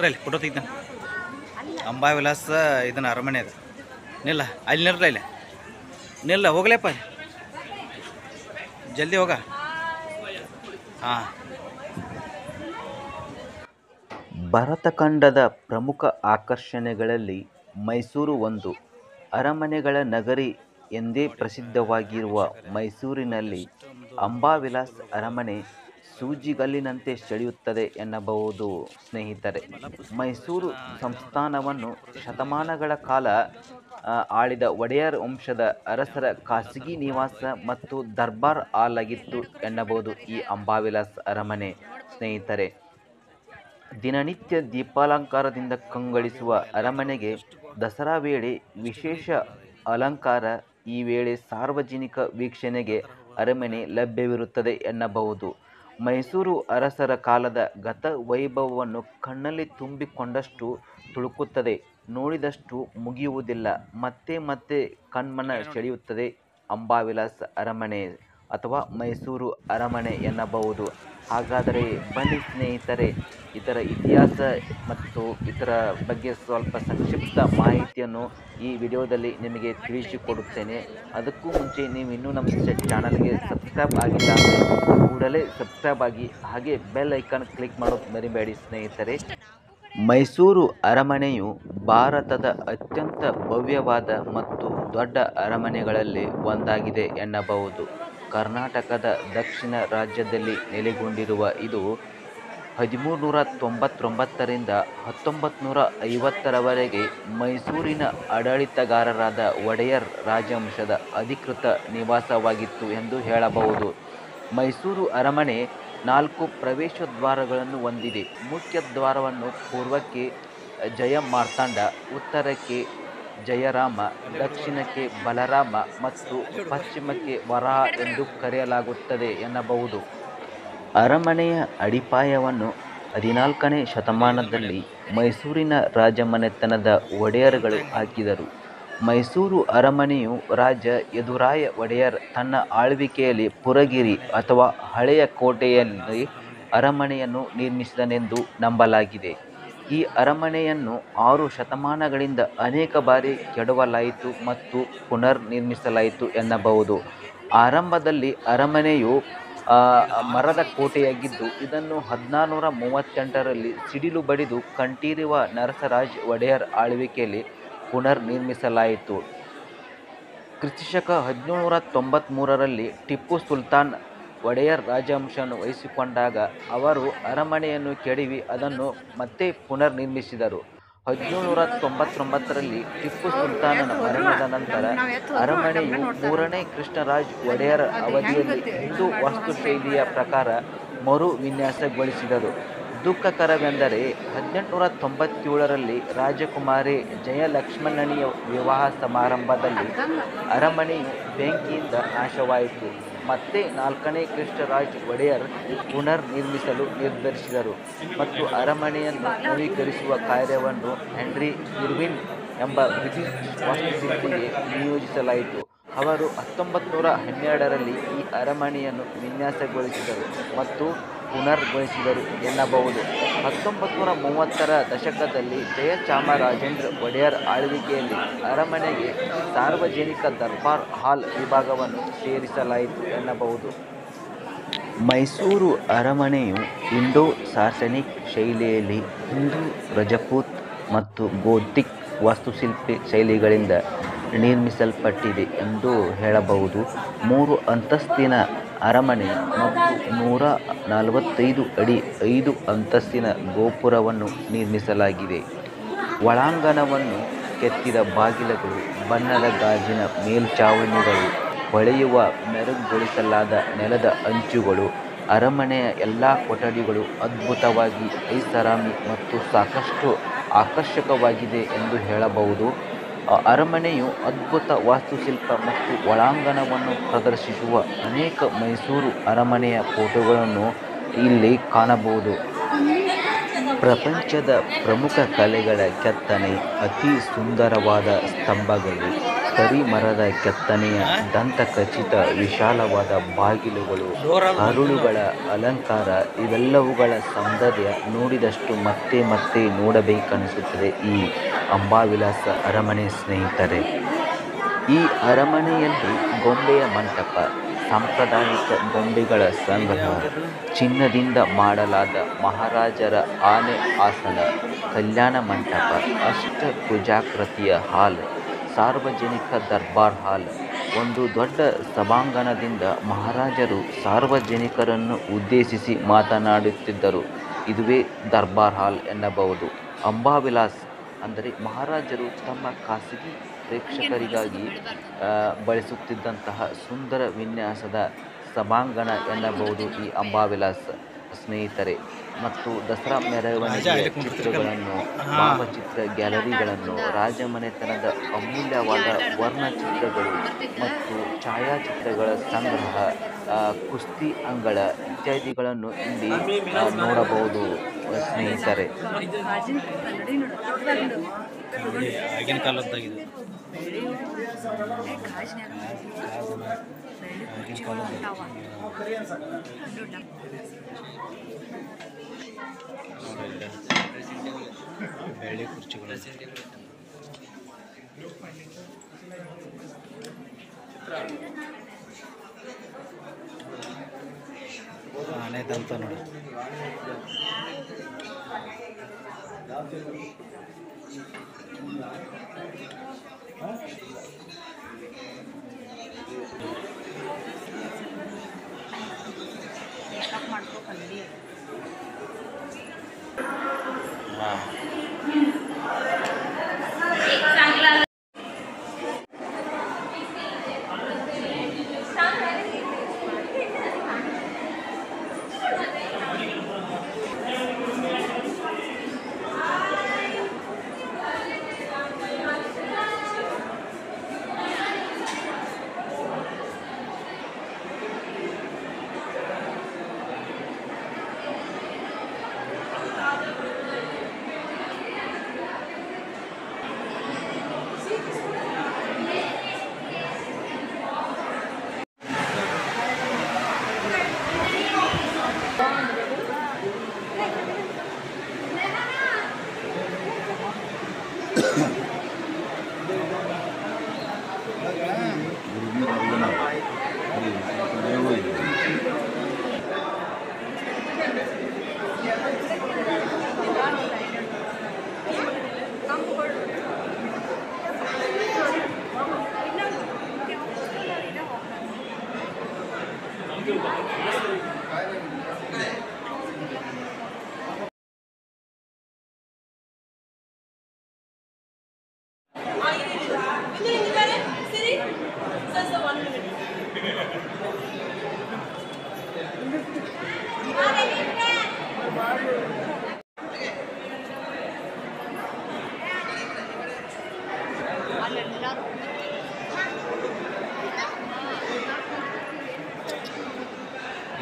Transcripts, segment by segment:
ಇಲ್ಲಿ ಫೋಟೋ ತೆಗಿತಾನೆ ಅಂಬಾ ವಿಲಾಸ ಇದನ್ನ ಅರಮನೆ ಅದು ನಿಲ್ಲ ಅಲ್ಲಿ ನಿಲ್ಲ ಇಲ್ಲ ನಿಲ್ಲ ಹೋಗ್ಲೇಪ್ಪ ಜಲ್ದಿ ಹೋಗ ಹಾಂ. ಭರತಖಂಡದ ಪ್ರಮುಖ ಆಕರ್ಷಣೆಗಳಲ್ಲಿ ಮೈಸೂರು ಒಂದು. ಅರಮನೆಗಳ ನಗರಿ ಎಂದೇ ಪ್ರಸಿದ್ಧವಾಗಿರುವ ಮೈಸೂರಿನಲ್ಲಿ ಅಂಬಾವಿಲಾಸ್ ಅರಮನೆ ಸೂಜಿಗಲ್ಲಿನಂತೆ ಸೆಳೆಯುತ್ತದೆ ಎನ್ನಬಹುದು ಸ್ನೇಹಿತರೆ. ಮೈಸೂರು ಸಂಸ್ಥಾನವನ್ನು ಶತಮಾನಗಳ ಕಾಲ ಆಳಿದ ಒಡೆಯರ್ ವಂಶದ ಅರಸರ ಖಾಸಗಿ ನಿವಾಸ ಮತ್ತು ದರ್ಬಾರ್ ಹಾಲ್ ಆಗಿತ್ತು ಎನ್ನಬಹುದು ಈ ಅಂಬಾವಿಲಾಸ್ ಅರಮನೆ ಸ್ನೇಹಿತರೆ. ದಿನನಿತ್ಯ ದೀಪಾಲಂಕಾರದಿಂದ ಕಂಗೊಳಿಸುವ ಅರಮನೆಗೆ ದಸರಾ ವೇಳೆ ವಿಶೇಷ ಅಲಂಕಾರ. ಈ ವೇಳೆ ಸಾರ್ವಜನಿಕ ವೀಕ್ಷಣೆಗೆ ಅರಮನೆ ಲಭ್ಯವಿರುತ್ತದೆ ಎನ್ನಬಹುದು. ಮೈಸೂರು ಅರಸರ ಕಾಲದ ಗತ ವೈಭವವನ್ನು ಕಣ್ಣಲ್ಲಿ ತುಂಬಿಕೊಂಡಷ್ಟು ತುಳುಕುತ್ತದೆ, ನೋಡಿದಷ್ಟು ಮುಗಿಯುವುದಿಲ್ಲ. ಮತ್ತೆ ಮತ್ತೆ ಕಣ್ಮನ ಸೆಳೆಯುತ್ತದೆ ಅಂಬಾವಿಲಾಸ್ ಅರಮನೆ ಅಥವಾ ಮೈಸೂರು ಅರಮನೆ ಎನ್ನಬಹುದು. ಹಾಗಾದರೆ ಬನ್ನಿ ಸ್ನೇಹಿತರೆ, ಇದರ ಇತಿಹಾಸ ಮತ್ತು ಇದರ ಬಗ್ಗೆ ಸ್ವಲ್ಪ ಸಂಕ್ಷಿಪ್ತ ಮಾಹಿತಿಯನ್ನು ಈ ವಿಡಿಯೋದಲ್ಲಿ ನಿಮಗೆ ತಿಳಿಸಿಕೊಡುತ್ತೇನೆ. ಅದಕ್ಕೂ ಮುಂಚೆ ನೀವು ಇನ್ನೂ ನಮ್ಮ ಚಾನಲ್ಗೆ ಸಬ್ಸ್ಕ್ರೈಬ್ ಆಗಿಲ್ಲ ಕೂಡಲೇ ಸಬ್ಸ್ಕ್ರೈಬ್ ಆಗಿ, ಹಾಗೆ ಬೆಲ್ ಐಕಾನ್ ಕ್ಲಿಕ್ ಮಾಡೋದು ಮರಿಬೇಡಿ ಸ್ನೇಹಿತರೆ. ಮೈಸೂರು ಅರಮನೆಯು ಭಾರತದ ಅತ್ಯಂತ ಭವ್ಯವಾದ ಮತ್ತು ದೊಡ್ಡ ಅರಮನೆಗಳಲ್ಲಿ ಒಂದಾಗಿದೆ ಎನ್ನಬಹುದು. ಕರ್ನಾಟಕದ ದಕ್ಷಿಣ ರಾಜ್ಯದಲ್ಲಿ ನೆಲೆಗೊಂಡಿರುವ ಇದು 1399ರಿಂದ 1950ರವರೆಗೆ ಮೈಸೂರಿನ ಆಡಳಿತಗಾರರಾದ ಒಡೆಯರ್ ರಾಜವಂಶದ ಅಧಿಕೃತ ನಿವಾಸವಾಗಿತ್ತು ಎಂದು ಹೇಳಬಹುದು. ಮೈಸೂರು ಅರಮನೆ 4 ಪ್ರವೇಶ ದ್ವಾರಗಳನ್ನು ಹೊಂದಿದೆ. ಮುಖ್ಯ ದ್ವಾರವನ್ನು ಪೂರ್ವಕ್ಕೆ ಜಯಮಾರ್ತಾಂಡ, ಉತ್ತರಕ್ಕೆ ಜಯರಾಮ, ದಕ್ಷಿಣಕ್ಕೆ ಬಲರಾಮ ಮತ್ತು ಪಶ್ಚಿಮಕ್ಕೆ ವರಾಹ ಎಂದು ಕರೆಯಲಾಗುತ್ತದೆ ಎನ್ನಬಹುದು. ಅರಮನೆಯ ಅಡಿಪಾಯವನ್ನು 14ನೇ ಶತಮಾನದಲ್ಲಿ ಮೈಸೂರಿನ ರಾಜಮನೆತನದ ಒಡೆಯರ್ಗಳು ಹಾಕಿದರು. ಮೈಸೂರು ಅರಮನೆಯು ರಾಜ ಯದುರಾಯ ಒಡೆಯರ್ ತನ್ನ ಆಳ್ವಿಕೆಯಲ್ಲಿ ಪುರಗಿರಿ ಅಥವಾ ಹಳೆಯ ಕೋಟೆಯಲ್ಲಿ ಅರಮನೆಯನ್ನು ನಿರ್ಮಿಸಿದನೆಂದು ನಂಬಲಾಗಿದೆ. ಈ ಅರಮನೆಯನ್ನು 6 ಶತಮಾನಗಳಿಂದ ಅನೇಕ ಬಾರಿ ಕೆಡವಲಾಯಿತು ಮತ್ತು ಪುನರ್ ನಿರ್ಮಿಸಲಾಯಿತು ಎನ್ನಬಹುದು. ಆರಂಭದಲ್ಲಿ ಅರಮನೆಯು ಮರದ ಕೋಟೆಯಾಗಿದ್ದು, ಇದನ್ನು 1438ರಲ್ಲಿ ಸಿಡಿಲು ಬಡಿದು ಕಂಠೀರವ ನರಸರಾಜ ಒಡೆಯರ್ ಆಳ್ವಿಕೆಯಲ್ಲಿ ಪುನರ್ ನಿರ್ಮಿಸಲಾಯಿತು. ಕ್ರಿಸ್ತಶಕ 1793ರಲ್ಲಿ ಟಿಪ್ಪು ಸುಲ್ತಾನ್ ಒಡೆಯರ್ ರಾಜವಂಶವನ್ನು ವಹಿಸಿಕೊಂಡಾಗ ಅವರು ಅರಮನೆಯನ್ನು ಕೆಡವಿ ಅದನ್ನು ಮತ್ತೆ ಪುನರ್ ನಿರ್ಮಿಸಿದರು. 1799ರಲ್ಲಿ ಟಿಪ್ಪು ಸುಲ್ತಾನನ ಮರಣದ ನಂತರ ಅರಮನೆಯು 3ನೇ ಕೃಷ್ಣರಾಜ ಒಡೆಯರ್ ಅವಧಿಯಲ್ಲಿ ಹಿಂದೂ ವಾಸ್ತುಶೈಲಿಯ ಪ್ರಕಾರ ಮರು ವಿನ್ಯಾಸಗೊಳಿಸಿದರು. ದುಃಖಕರವೆಂದರೆ 1897ರಲ್ಲಿ ರಾಜಕುಮಾರಿ ಜಯಲಕ್ಷ್ಮಣನಿಯ ವಿವಾಹ ಸಮಾರಂಭದಲ್ಲಿ ಅರಮನೆಯು ಬೆಂಕಿಯಿಂದ ನಾಶವಾಯಿತು. ಮತ್ತೆ 4ನೇ ಕೃಷ್ಣರಾಜ ಒಡೆಯರ್ ಪುನರ್ ನಿರ್ಮಿಸಲು ನಿರ್ಧರಿಸಿದರು ಮತ್ತು ಅರಮನೆಯನ್ನು ನವೀಕರಿಸುವ ಕಾರ್ಯವನ್ನು ಹೆನ್ರಿ ಇರ್ವಿನ್ ಎಂಬ ಬ್ರಿಟಿಷ್ ವಾಸ್ತುಶಿಲ್ಪಿಗೆ ನಿಯೋಜಿಸಲಾಯಿತು. ಅವರು 1912ರಲ್ಲಿ ಈ ಅರಮನೆಯನ್ನು ವಿನ್ಯಾಸಗೊಳಿಸಿದರು ಮತ್ತು ಪುನರ್ಗೊಳಿಸಿದರು ಎನ್ನಬಹುದು. 1930ರ ದಶಕದಲ್ಲಿ ಜಯಚಾಮರಾಜೇಂದ್ರ ಒಡೆಯರ್ ಆಳ್ವಿಕೆಯಲ್ಲಿ ಅರಮನೆಗೆ ಸಾರ್ವಜನಿಕ ದರ್ಬಾರ್ ಹಾಲ್ ವಿಭಾಗವನ್ನು ಸೇರಿಸಲಾಯಿತು ಎನ್ನಬಹುದು. ಮೈಸೂರು ಅರಮನೆಯು ಇಂಡೋ ಸಾಸನಿಕ್ ಶೈಲಿಯಲ್ಲಿ ಹಿಂದೂ, ರಜಪೂತ್ ಮತ್ತು ಗೋಥಿಕ್ ವಾಸ್ತುಶಿಲ್ಪ ಶೈಲಿಗಳಿಂದ ನಿರ್ಮಿಸಲ್ಪಟ್ಟಿದೆ ಎಂದು ಹೇಳಬಹುದು. 3 ಅಂತಸ್ತಿನ ಅರಮನೆ ಮತ್ತು 145 ಅಡಿ 5 ಅಂತಸ್ತಿನ ಗೋಪುರವನ್ನು ನಿರ್ಮಿಸಲಾಗಿದೆ. ಒಳಾಂಗಣವನ್ನು ಕೆತ್ತಿದ ಬಾಗಿಲುಗಳು, ಬಣ್ಣದ ಗಾಜಿನ ಮೇಲ್ಛಾವಣಿಗಳು, ಹೊಳೆಯುವ ಮೆರುಗುಗೊಳಿಸಲಾದ ನೆಲದ ಅಂಚುಗಳು, ಅರಮನೆಯ ಎಲ್ಲ ಕೊಠಡಿಗಳು ಅದ್ಭುತವಾಗಿ ಐಷಾರಾಮಿ ಮತ್ತು ಸಾಕಷ್ಟು ಆಕರ್ಷಕವಾಗಿದೆ ಎಂದು ಹೇಳಬಹುದು. ಅರಮನೆಯು ಅದ್ಭುತ ವಾಸ್ತುಶಿಲ್ಪ ಮತ್ತು ಒಳಾಂಗಣವನ್ನು ಪ್ರದರ್ಶಿಸುವ ಅನೇಕ ಮೈಸೂರು ಅರಮನೆಯ ಫೋಟೋಗಳನ್ನು ಇಲ್ಲಿ ಕಾಣಬಹುದು. ಪ್ರಪಂಚದ ಪ್ರಮುಖ ಕಲೆಗಳ ಕೆತ್ತನೆ, ಅತಿ ಸುಂದರವಾದ ಸ್ತಂಭಗಳು, ಕರಿಮರದ ಕೆತ್ತನೆಯ ದಂತಖಚಿತ ವಿಶಾಲವಾದ ಬಾಗಿಲುಗಳು, ಹರಳುಗಳ ಅಲಂಕಾರ ಇವೆಲ್ಲವುಗಳ ಸೌಂದರ್ಯ ನೋಡಿದಷ್ಟು ಮತ್ತೆ ಮತ್ತೆ ನೋಡಬೇಕನ್ನಿಸುತ್ತದೆ ಈ ಅಂಬಾವಿಲಾಸ ಅರಮನೆ ಸ್ನೇಹಿತರೆ. ಈ ಅರಮನೆಯಲ್ಲಿ ಗೊಂಬೆಯ ಮಂಟಪ, ಸಾಂಪ್ರದಾಯಿಕ ಗೊಂಬೆಗಳ ಸಂಗ್ರಹ, ಚಿನ್ನದಿಂದ ಮಾಡಲಾದ ಮಹಾರಾಜರ ಆನೆ ಆಸನ, ಕಲ್ಯಾಣ ಮಂಟಪ, ಅಷ್ಟಭುಜಾಕೃತಿಯ ಹಾಲ್, ಸಾರ್ವಜನಿಕ ದರ್ಬಾರ್ ಹಾಲ್. ಒಂದು ದೊಡ್ಡ ಸಭಾಂಗಣದಿಂದ ಮಹಾರಾಜರು ಸಾರ್ವಜನಿಕರನ್ನು ಉದ್ದೇಶಿಸಿ ಮಾತನಾಡುತ್ತಿದ್ದರು. ಇದುವೇ ದರ್ಬಾರ್ ಹಾಲ್ ಎನ್ನಬಹುದು. ಅಂಬಾವಿಲಾಸ್ ಅಂದರೆ ಮಹಾರಾಜರು ತಮ್ಮ ಖಾಸಗಿ ಪ್ರೇಕ್ಷಕರಿಗಾಗಿ ಬಳಸುತ್ತಿದ್ದಂತಹ ಸುಂದರ ವಿನ್ಯಾಸದ ಸಭಾಂಗಣ ಎನ್ನಬಹುದು ಈ ಅಂಬಾವಿಲಾಸ್ ಸ್ನೇಹಿತರೆ. ಮತ್ತು ದಸರಾ ಮೆರವಣಿಗೆಯ ಚಿತ್ರಗಳನ್ನು, ಭಾವಚಿತ್ರ ಗ್ಯಾಲರಿಗಳನ್ನು, ರಾಜಮನೆತನದ ಅಮೂಲ್ಯವಾದ ವರ್ಣಚಿತ್ರಗಳು ಮತ್ತು ಛಾಯಾಚಿತ್ರಗಳ ಸಂಗ್ರಹ, ಕುಸ್ತಿ ಅಂಗಳ ಇತ್ಯಾದಿಗಳನ್ನು ಇಲ್ಲಿ ನೋಡಬಹುದು ಸ್ನೇಹಿತರೆ. ಆಗಿನ ಕಾಲದ್ದಾಗಿದೆ. ಬೆಳ್ಳಿ ಕುರ್ಚಿಗಳು, ಆನೆದಂತ ನೋಡಿ.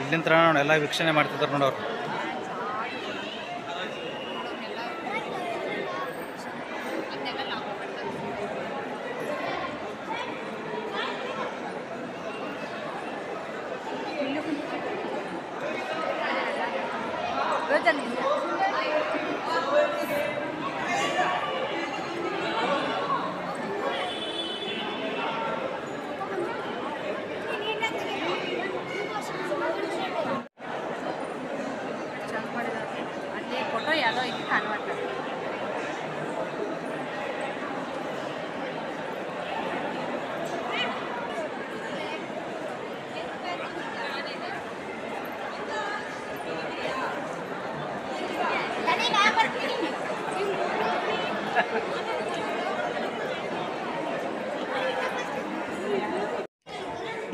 ಇಲ್ಲಿಂದ ನೋಡಿ ಎಲ್ಲ ವೀಕ್ಷಣೆ ಮಾಡ್ತಿದ್ದಾರೆ ನೋಡೋರು. ಫೋಟೋ ಯಾವುದೋ ಇದು ಕಾಣುವಂತ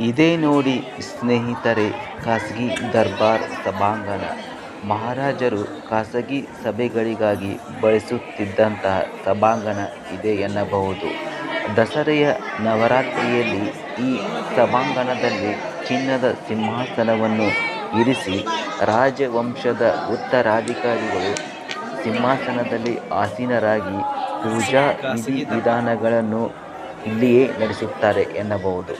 ಇದೇ ನೋಡಿ ಸ್ನೇಹಿತರೆ ಖಾಸಗಿ ದರ್ಬಾರ್ ಸಭಾಂಗಣ. ಮಹಾರಾಜರು ಖಾಸಗಿ ಸಭೆಗಳಿಗಾಗಿ ಬಳಸುತ್ತಿದ್ದಂತಹ ಸಭಾಂಗಣ ಇದೆ ಎನ್ನಬಹುದು. ದಸರೆಯ ನವರಾತ್ರಿಯಲ್ಲಿ ಈ ಸಭಾಂಗಣದಲ್ಲಿ ಚಿನ್ನದ ಸಿಂಹಾಸನವನ್ನು ಇರಿಸಿ ರಾಜವಂಶದ ಉತ್ತರಾಧಿಕಾರಿಗಳು ಸಿಂಹಾಸನದಲ್ಲಿ ಆಸೀನರಾಗಿ ಪೂಜಾ ವಿಧಿವಿಧಾನಗಳನ್ನು ಇಲ್ಲಿಯೇ ನಡೆಸುತ್ತಾರೆ ಎನ್ನಬಹುದು.